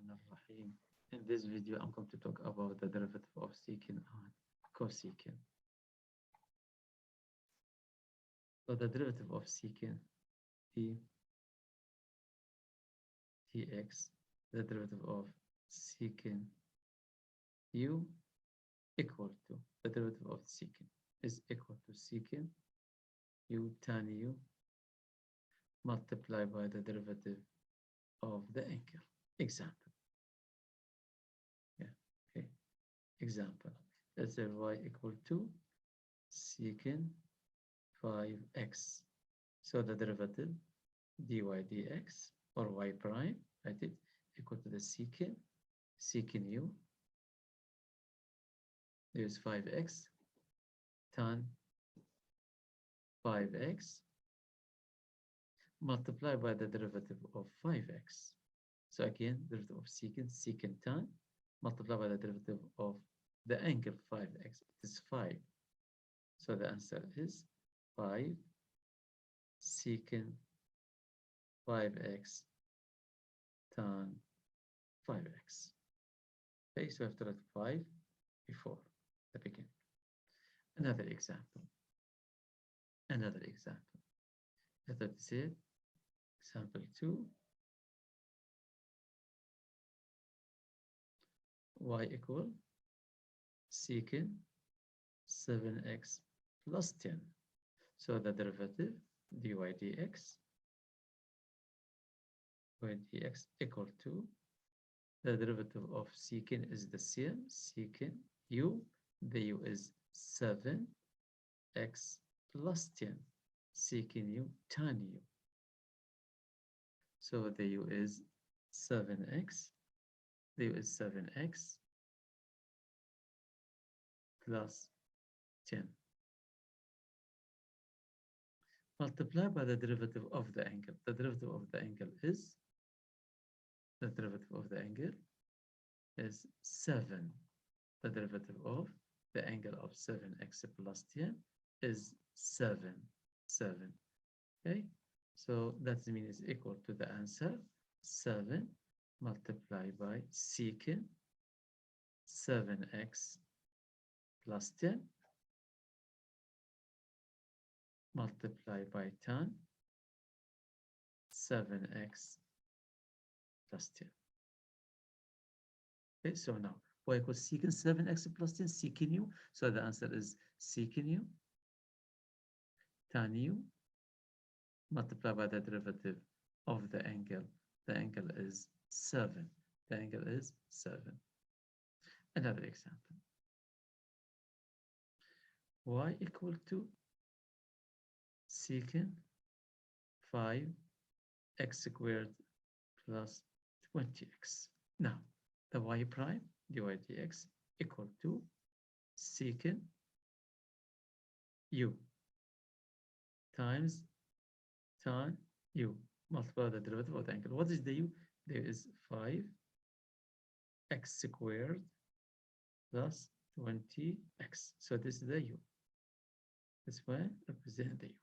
Bismillahirrahmanirrahim. In this video, I'm going to talk about the derivative of secant and cosecant. So the derivative of secant dx, the derivative of secant u equal to the derivative of secant is equal to secant u tan u multiplied by the derivative of the angle. Example. Okay. Example. Let's say y equal to secant 5x. So the derivative dy dx or y prime, right, it equal to the secant u is 5x tan 5x multiplied by the derivative of 5x. So again, derivative of secant tan multiplied by the derivative of the angle 5x. It is 5. So the answer is 5 secant 5x tan 5x. Okay, so I have to write 5 before the beginning. Another example. Let us say example 2. Y equal secant 7x plus 10. So the derivative dy dx equal to the derivative of secant is the same, secant u, the u is 7x plus 10, secant u tan u. So the u is 7x, the u is 7x plus 10. Multiply by the derivative of the angle. The derivative of the angle is 7. The derivative of the angle of 7x plus 10 is 7. Okay, so that means is equal to the answer 7 multiplied by secant 7x plus 10 multiplied by tan 7x plus 10. Okay, so now y equals secant 7x plus 10, secant u. So the answer is secant u tan u multiplied by the derivative of the angle. The angle is 7. Another example. Y equal to secant 5x squared plus 20x. Now, the y prime dy dx equal to secant u times tan u multiply the derivative of the angle. What is the u? There is 5x squared plus 20x. So this is the u. This one represent the u.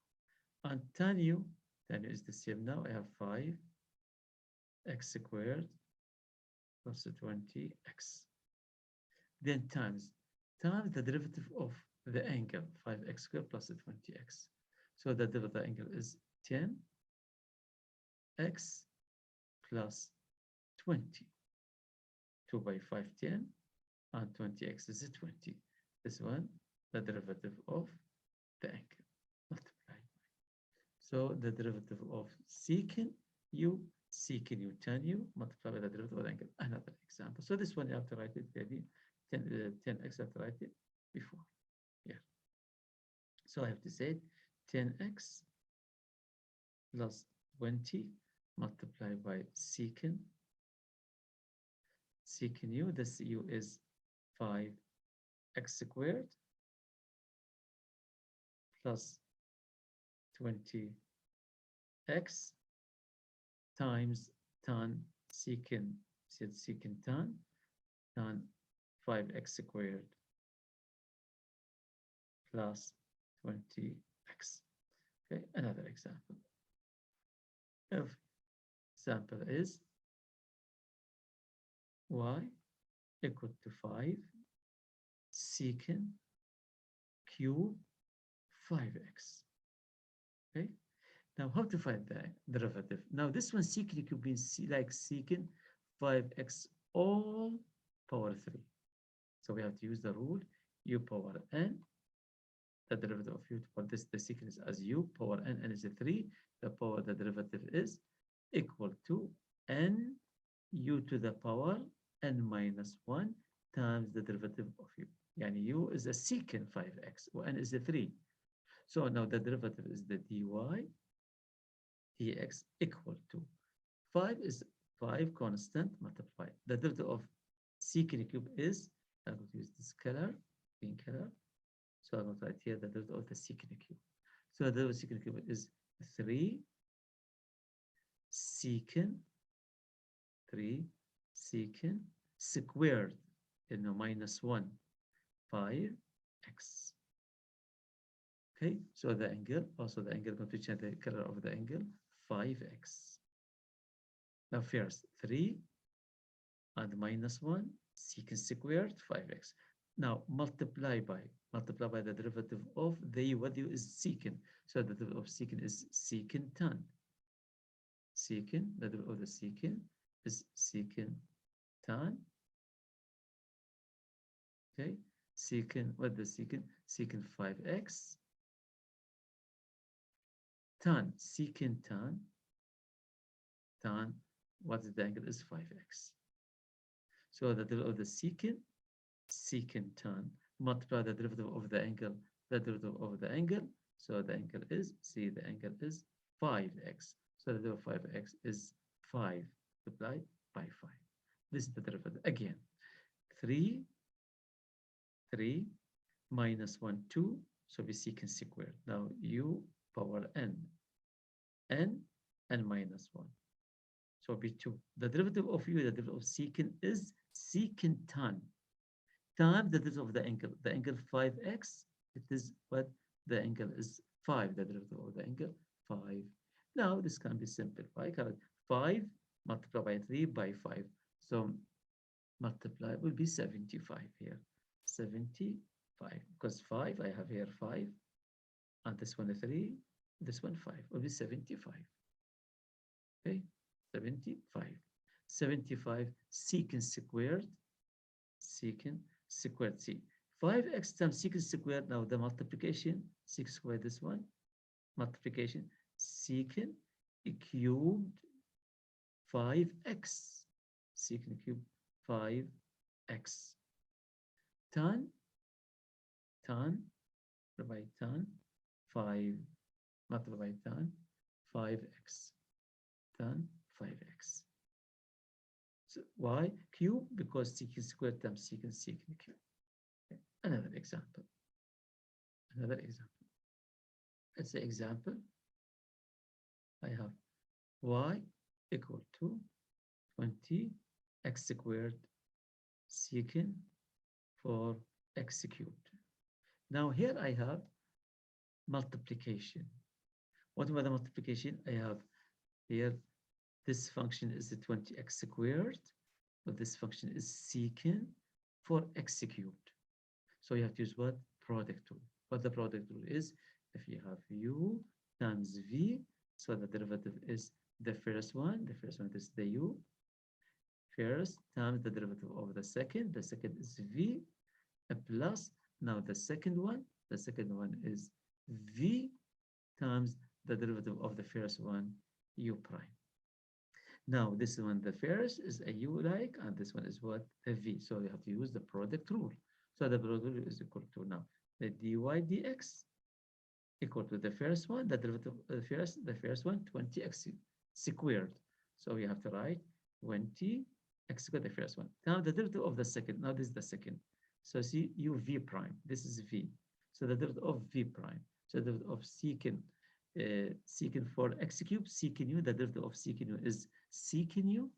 And tan u is the same. Now I have 5x squared plus 20x. Then times the derivative of the angle 5x squared plus 20x. So the derivative of the angle is 10x plus 20. 2 by 5, 10, and 20x is 20. This one, the derivative of the angle multiplied by. So the derivative of secant u tan u multiplied by the derivative of the angle. Another example. So this one you have to write it maybe 10x. I have to write it before. Yeah. So I have to say 10x plus 20 multiplied by secant u. This u is 5x squared plus 20x times tan secant tan 5x squared plus 20x. Okay, another example. Example is y equal to 5 secant cube 5x. Okay, now how to find the derivative? Now this one secant cube means like secant 5x all power 3. So we have to use the rule u power n, the derivative of u to power this, the secant is as u power n is a 3, the power, the derivative is equal to n u to the power n minus 1 times the derivative of u. Yani u is a secant 5x, or n is a 3. So now the derivative is the dy dx equal to 5 is 5 constant multiplied. The derivative of secant cube is, I'm going to use this color, green color. So I'm going to write here the derivative of the secant cube. So the derivative of secant cube is 3 secant squared, minus 1, 5x. Okay, so the angle, also the angle, I'm going to change the color of the angle, 5x. Now first, 3 and minus 1, secant squared, 5x. Now multiply by the derivative of the, what u is secant. So the derivative of secant is secant tan. Secant, the derivative of the secant is secant tan. Okay, secant, what the secant? Secant 5x. Tan, secant tan, what is the angle is 5x. So the derivative of the secant tan, multiply the derivative of the angle, the derivative of the angle. So the angle is, see, the angle is 5x. So the derivative of 5x is 5 multiplied by 5. This is the derivative. Again, 3 minus 1, 2. So we secant squared. Now u power n minus 1. So be 2. The derivative of u, the derivative of secant is secant tan times the derivative of the angle. The angle 5x, it is what? The angle is 5. The derivative of the angle 5. Now this can be simplified. 5 multiplied by 3 by 5. So multiply will be 75 here. 75. Because 5, I have here 5. And this one 3. This one 5. Will be 75. Okay, 75. 75 secant squared. Secant squared c. 5x times secant squared. Now the multiplication, 6 squared, this one. Multiplication, secant cubed 5x. Secant cubed 5x. Tan by tan 5 multiplied by tan 5x. Tan 5x. So why? Cube, because secant squared times secant cube. Okay. Another example. Let's say example. I have y equal to 20x squared secant for x cubed. Now here I have multiplication. What about the multiplication? I have here, this function is the 20x squared, but this function is secant for x cubed. So you have to use what? Product rule. What the product rule is, if you have u times v, so the derivative is the first one is the u, first times the derivative of the second is v, plus, now the second one is v times the derivative of the first one, u prime. Now this one, the first is a u like, and this one is what? A v. So you have to use the product rule. So the product rule is equal to, now the dy dx equal to the first one, the derivative of the first one, 20x squared. So we have to write 20x squared, the first one. Now the derivative of the second, now this is the second. So see, u v prime, this is v. So the derivative of v prime. So the derivative of secant for x cubed, secant u, the derivative of secant u is secant u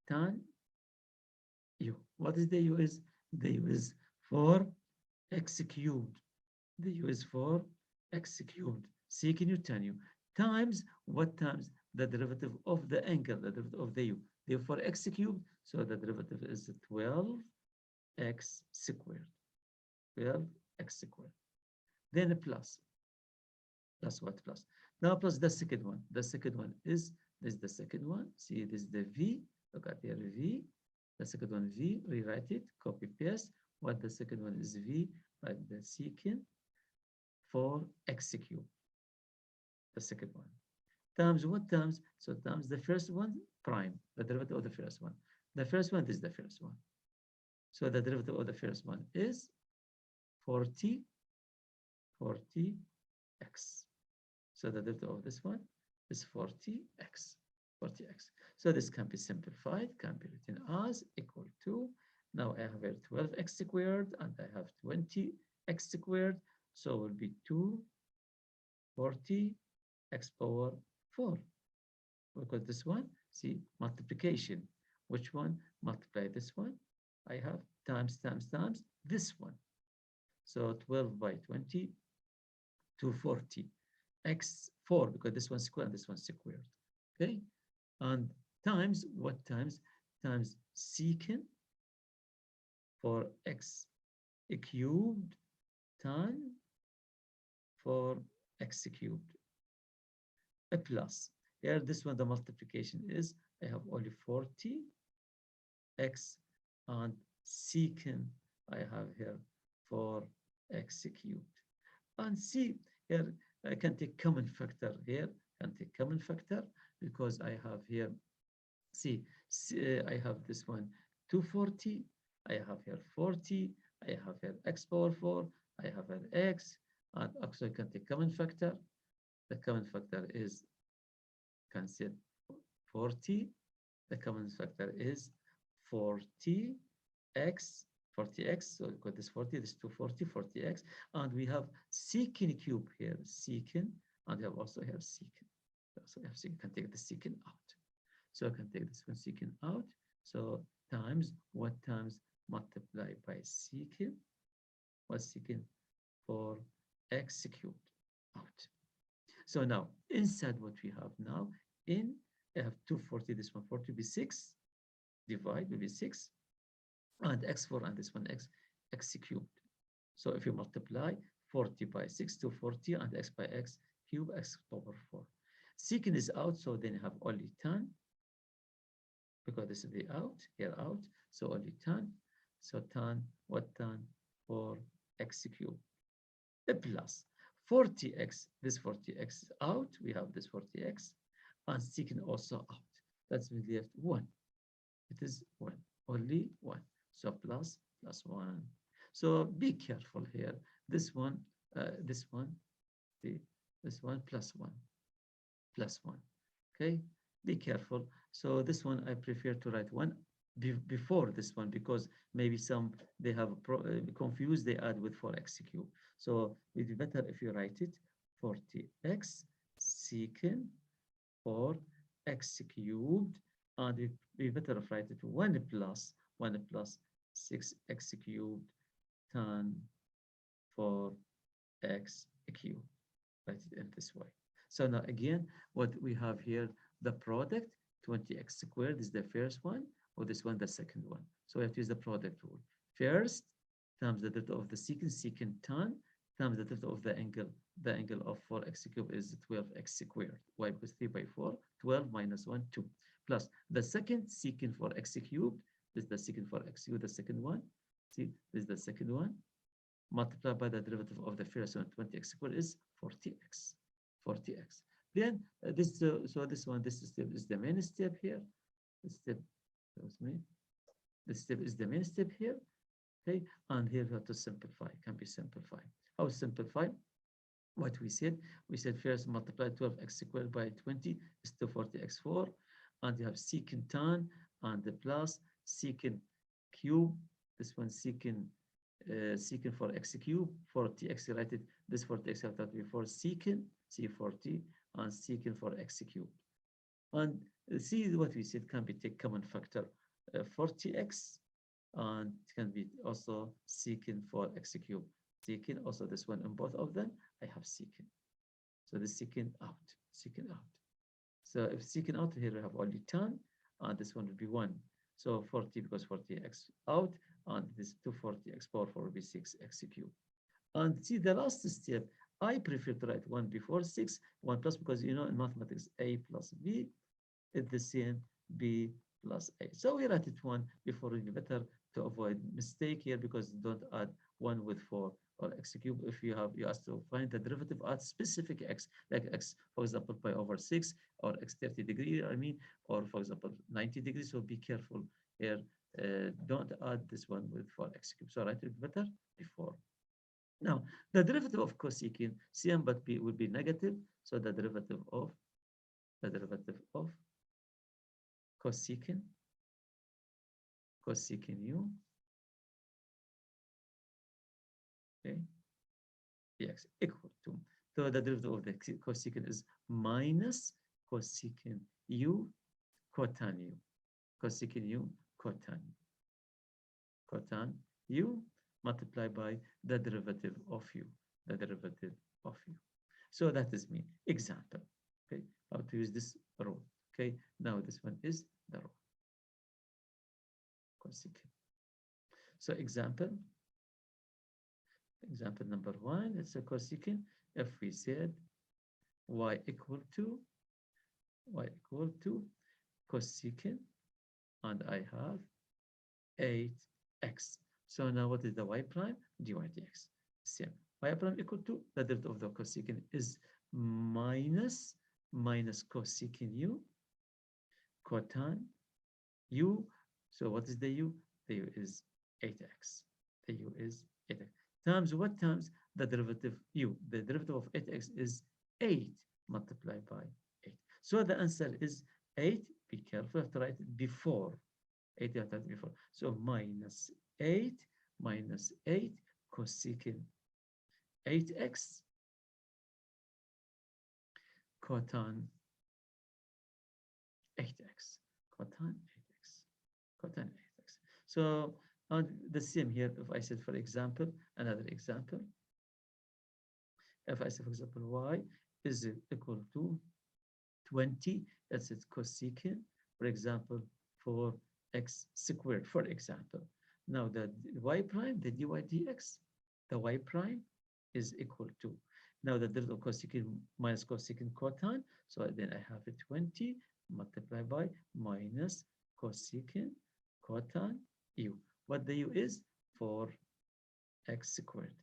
tan u. What is the u is? The u is for x cubed. The u is for x cubed. Secant u tan u times what? Times the derivative of the angle, the derivative of the u. Therefore, x cubed, so the derivative is 12x squared. 12x squared. Then plus what plus? Now plus the second one. The second one is this is the second one. See, this is the v. Look at here, v. The second one v. Rewrite it. Copy paste. What the second one is v. Write the secant for x cubed. The second one. Times what times? So times the first one prime. The derivative of the first one. The first one is the first one. So the derivative of the first one is 40x. So the derivative of this one is 40x. So this can be simplified, can be written as equal to, now I have here 12x squared and I have 20x squared. So it will be 240x power 4. Because this one, see, multiplication. Which one? Multiply this one. I have times this one. So 12 by 20, 240. x4, because this one squared and this one squared. Okay? And times, what times? Times secant for x cubed tan for x cubed. A plus. Here, this one, the multiplication is, I have only 40x and secant I have here for x cubed. And see, here, I can take common factor here, can take common factor because I have here, see, I have this one 240, I have here 40, I have here x power 4, I have here x, and also I can take common factor. The common factor is, consider 40, the common factor is 40x, so we got this 40, this 240, 40x, and we have secant cube here, secant, and we have also here secant. So you can take the secant out. So I can take this one secant out. So times, what times multiply by secant? What secant for x cubed out. So now, inside what we have now, I have 240, this one 40 will be 6, divide will be 6, and x4 and this one x cubed. So if you multiply 40 by 6 to 40 and x by x cube, x power 4. Secant is out, so then you have only tan, because this is the out, here out, so only tan. So tan, what tan for x cubed? A plus 40x, this 40x is out, we have this 40x, and secant also out. That's we left 1. It is 1, only 1. So plus 1. So be careful here. This one plus 1. Okay, be careful. So this one I prefer to write 1 before this one, because maybe some they have confused, they add with 4x cubed. So it would be better if you write it 40x secant for x cubed, and it would be better if write it 1 plus 6x cubed tan for x cubed. Write it in this way. So now again, what we have here, the product 20x squared is the first one, or this one the second one. So we have to use the product rule. First times the derivative of the secant tan times the derivative of the angle of 4x cubed is 12x squared. Y equals 3 by 4, 12 minus 1, 2. Plus the second secant for x cubed, this is the secant for x cubed, the second one. See, this is the second one. Multiplied by the derivative of the first one, 20x squared is 40x. Then this is the main step here. This step is the main step here. Okay, and here we have to simplify. Can be simplified. How simplify? What we said first multiply 12x squared by 20 is 240x4, and you have secant tan and the plus secant cube. This one secant for x cube, 40x related. This 40x have that before secant C40 and secant for x cube. And see what we said can be take common factor 40x, and it can be also secant for x cube. Secant also this one in both of them I have secant. So the secant out. So if secant out, here we have only tan, and this one will be 1. So 40 because 40x out, and this 240x power 4 will be 6x cubed. And see the last step, I prefer to write 1 before 6, 1 plus, because you know in mathematics a plus b is the same b plus a. So we write it 1 before, really better to avoid mistake here, because don't add 1 with 4 or x cubed. If you asked to find the derivative at specific x, like x, for example, pi over 6, or x 30 degree, I mean, or for example, 90 degrees. So be careful here. Don't add this one with 4x cubed. So write it better before. Now, the derivative of cosecant, cm but b will be negative. So the derivative of cosecant u, okay, dx equal to. So the derivative of the cosecant is minus cosecant u cotan u. Cosecant u cotan u multiplied by the derivative of u. The derivative of u. So that is me. Example. Okay, how to use this rule. Okay, now this one is the rule. Cosecant. So example number 1, it's a cosecant. If we said y equal to cosecant, and I have 8x. So now what is the y prime? dy dx. Same. Y prime equal to the derivative of the cosecant is minus cosecant u cotan u. So what is the u? The u is 8x. The u is 8x. Times what? Times the derivative u. The derivative of 8x is 8 multiplied by 8. So the answer is 8. Be careful to write it before. 8 before. So minus 8 cosecant 8x cotan 8x. Cotan 8x. So the same here. If I said, for example, another example, if I say, for example, y is equal to 20, that's its cosecant, for example, for x squared, for example. Now the y prime, the dy dx, the y prime is equal to. Now the derivative of cosecant minus cosecant cotan. So then I have a 20 multiplied by minus cosecant cotan u. What the u is? 4x squared.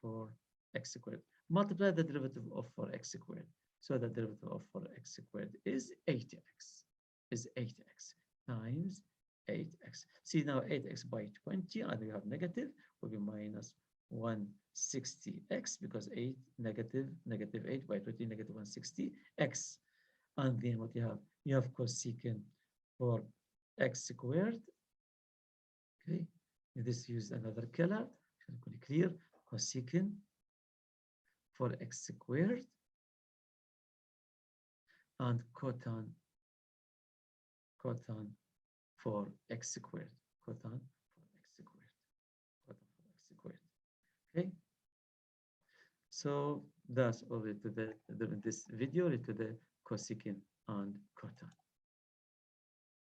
4x squared. Multiply the derivative of 4x squared. So the derivative of 4x squared is 8x. Is 8x times 8x. See now 8x by 20, and we have negative, will be minus 160x, because 8 negative 8 by 20 negative 160x. And then what you have? You have cosecant for x squared. Okay, this use another color, clear. Cosecant for x squared and cotan for x squared. Cotan for x squared. Cotan for x squared. Okay. So that's all to this video, to the cosecant and cotan.